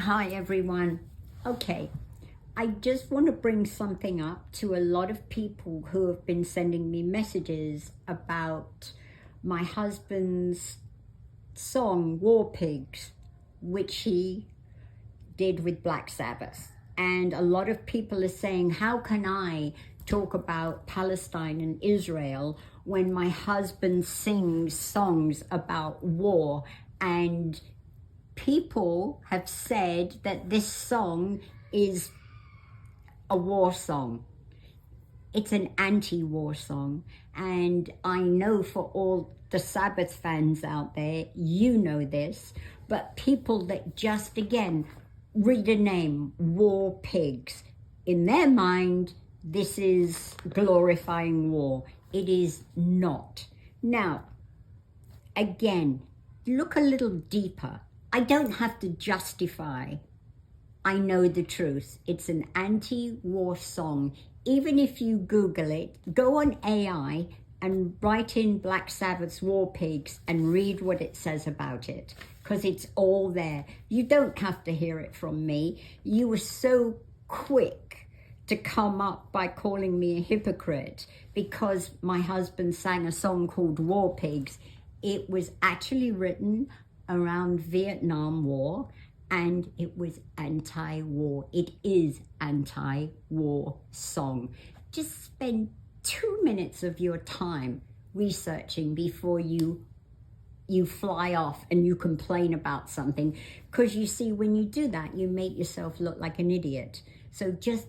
Hi, everyone. Okay, I just want to bring something up to a lot of people who have been sending me messages about my husband's song, War Pigs, which he did with Black Sabbath. And a lot of people are saying, how can I talk about Palestine and Israel when my husband sings songs about war? And people have said that this song is a war song. It's an anti-war song. And I know for all the Sabbath fans out there, you know this, but people that just, again, read a name, War Pigs, in their mind, this is glorifying war. It is not. Now, again, look a little deeper. I don't have to justify. I know the truth. It's an anti-war song. Even if you Google it, go on AI and write in Black Sabbath's War Pigs and read what it says about it, because it's all there. You don't have to hear it from me. You were so quick to come up by calling me a hypocrite because my husband sang a song called War Pigs. It was actually written around Vietnam War, and it was anti-war. It is anti-war song. Just spend 2 minutes of your time researching before you fly off and you complain about something, because you see, when you do that, you make yourself look like an idiot. So just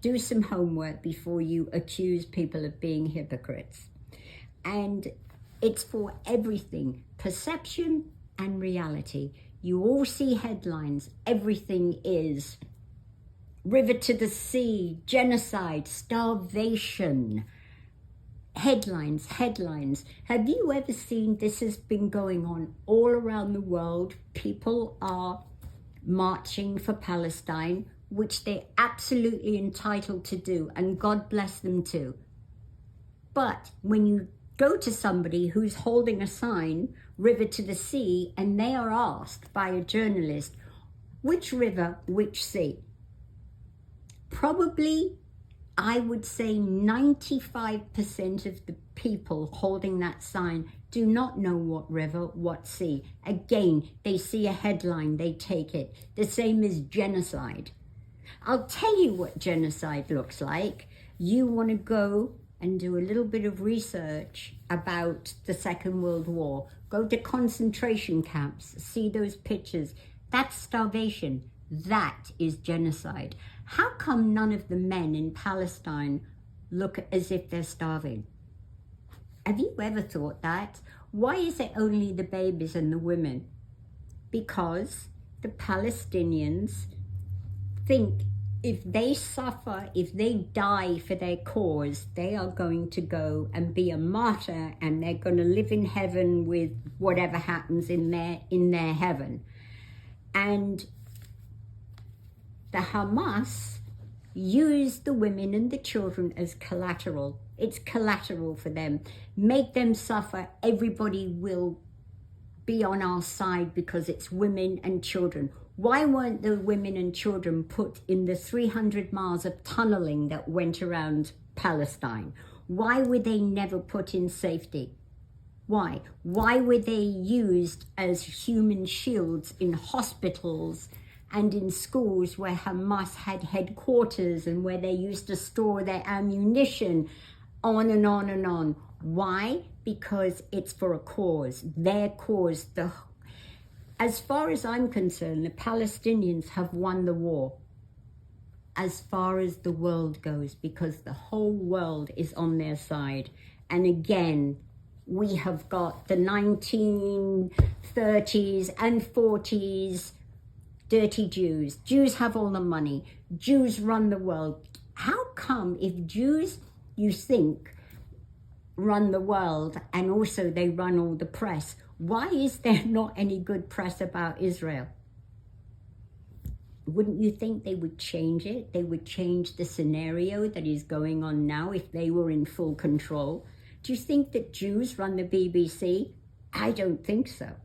do some homework before you accuse people of being hypocrites. And it's for everything, perception and reality. You all see headlines. Everything is river to the sea, genocide, starvation. Headlines, headlines. Have you ever seen this has been going on all around the world? People are marching for Palestine, which they're absolutely entitled to do, and God bless them too. But when you go to somebody who's holding a sign, river to the sea, and they are asked by a journalist, which river, which sea? Probably, I would say 95% of the people holding that sign do not know what river, what sea. Again, they see a headline, they take it. The same as genocide. I'll tell you what genocide looks like. You want to go and do a little bit of research about the Second World War. Go to concentration camps, see those pictures. That's starvation. That is genocide. How come none of the men in Palestine look as if they're starving? Have you ever thought that? Why is it only the babies and the women? Because the Palestinians think if they suffer, if they die for their cause, they are going to go and be a martyr, and they're going to live in heaven with whatever happens in their heaven. And the Hamas use the women and the children as collateral. It's collateral for them. Make them suffer. Everybody will be on our side because it's women and children. Why weren't the women and children put in the 300 miles of tunneling that went around Palestine? Why were they never put in safety? Why? Why were they used as human shields in hospitals and in schools where Hamas had headquarters and where they used to store their ammunition, on and on and on? Why? Because it's for a cause, their cause. As far as I'm concerned, the Palestinians have won the war as far as the world goes, because the whole world is on their side. And again, we have got the 1930s and 40s dirty Jews. Jews have all the money. Jews run the world. How come if Jews, you think, run the world and also they run all the press, why is there not any good press about Israel? Wouldn't you think they would change it? They would change the scenario that is going on now if they were in full control. Do you think that Jews run the BBC? I don't think so.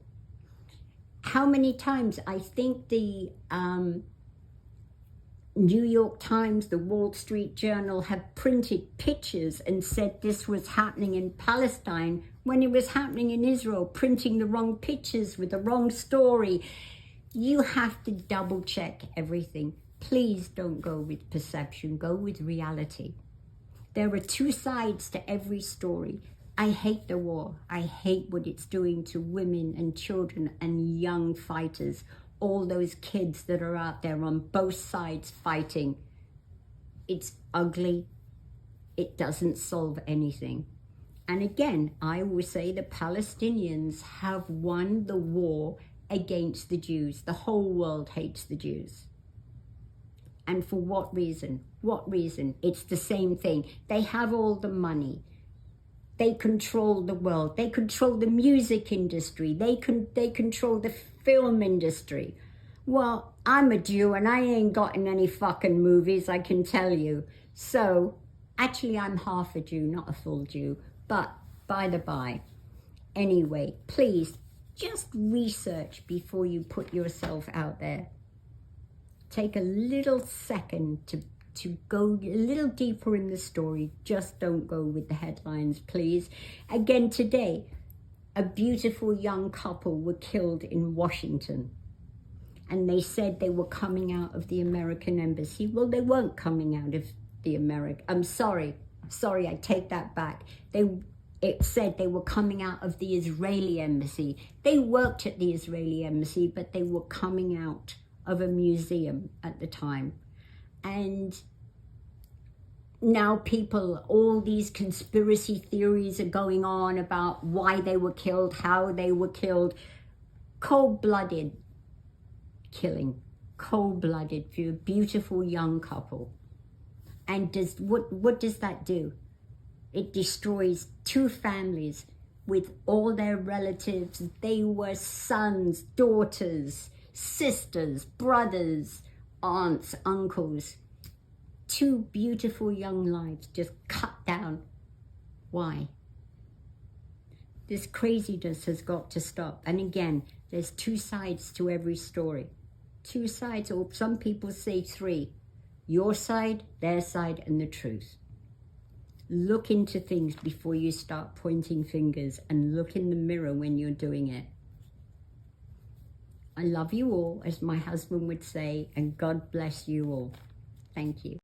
how many times I think the New York Times, the Wall Street Journal have printed pictures and said this was happening in Palestine when it was happening in Israel, printing the wrong pictures with the wrong story. You have to double check everything. Please don't go with perception, go with reality. There are two sides to every story. I hate the war. I hate what it's doing to women and children and young fighters. All those kids that are out there on both sides fighting. It's ugly. It doesn't solve anything. And again, I always say the Palestinians have won the war against the Jews. The whole world hates the Jews. And for what reason? What reason? It's the same thing. They have all the money. They control the world. They control the music industry. They control the film industry. Well, I'm a Jew and I ain't gotten any fucking movies, I can tell you. So, actually I'm half a Jew, not a full Jew. But, by the by. Anyway, please, just research before you put yourself out there. Take a little second to go a little deeper in the story. Just don't go with the headlines, please. Again, today, a beautiful young couple were killed in Washington. And they said they were coming out of the American embassy. Well, they weren't coming out of the I'm sorry, I take that back. It said they were coming out of the Israeli embassy. They worked at the Israeli embassy, but they were coming out of a museum at the time. And now people, all these conspiracy theories are going on about why they were killed, how they were killed. Cold-blooded killing, cold-blooded for a beautiful young couple. And what does that do? It destroys two families with all their relatives. They were sons, daughters, sisters, brothers, aunts, uncles. Two beautiful young lives just cut down. Why? This craziness has got to stop. And again, there's two sides to every story. Two sides, or some people say three. Your side, their side, and the truth. Look into things before you start pointing fingers, and look in the mirror when you're doing it. I love you all, as my husband would say, and God bless you all. Thank you.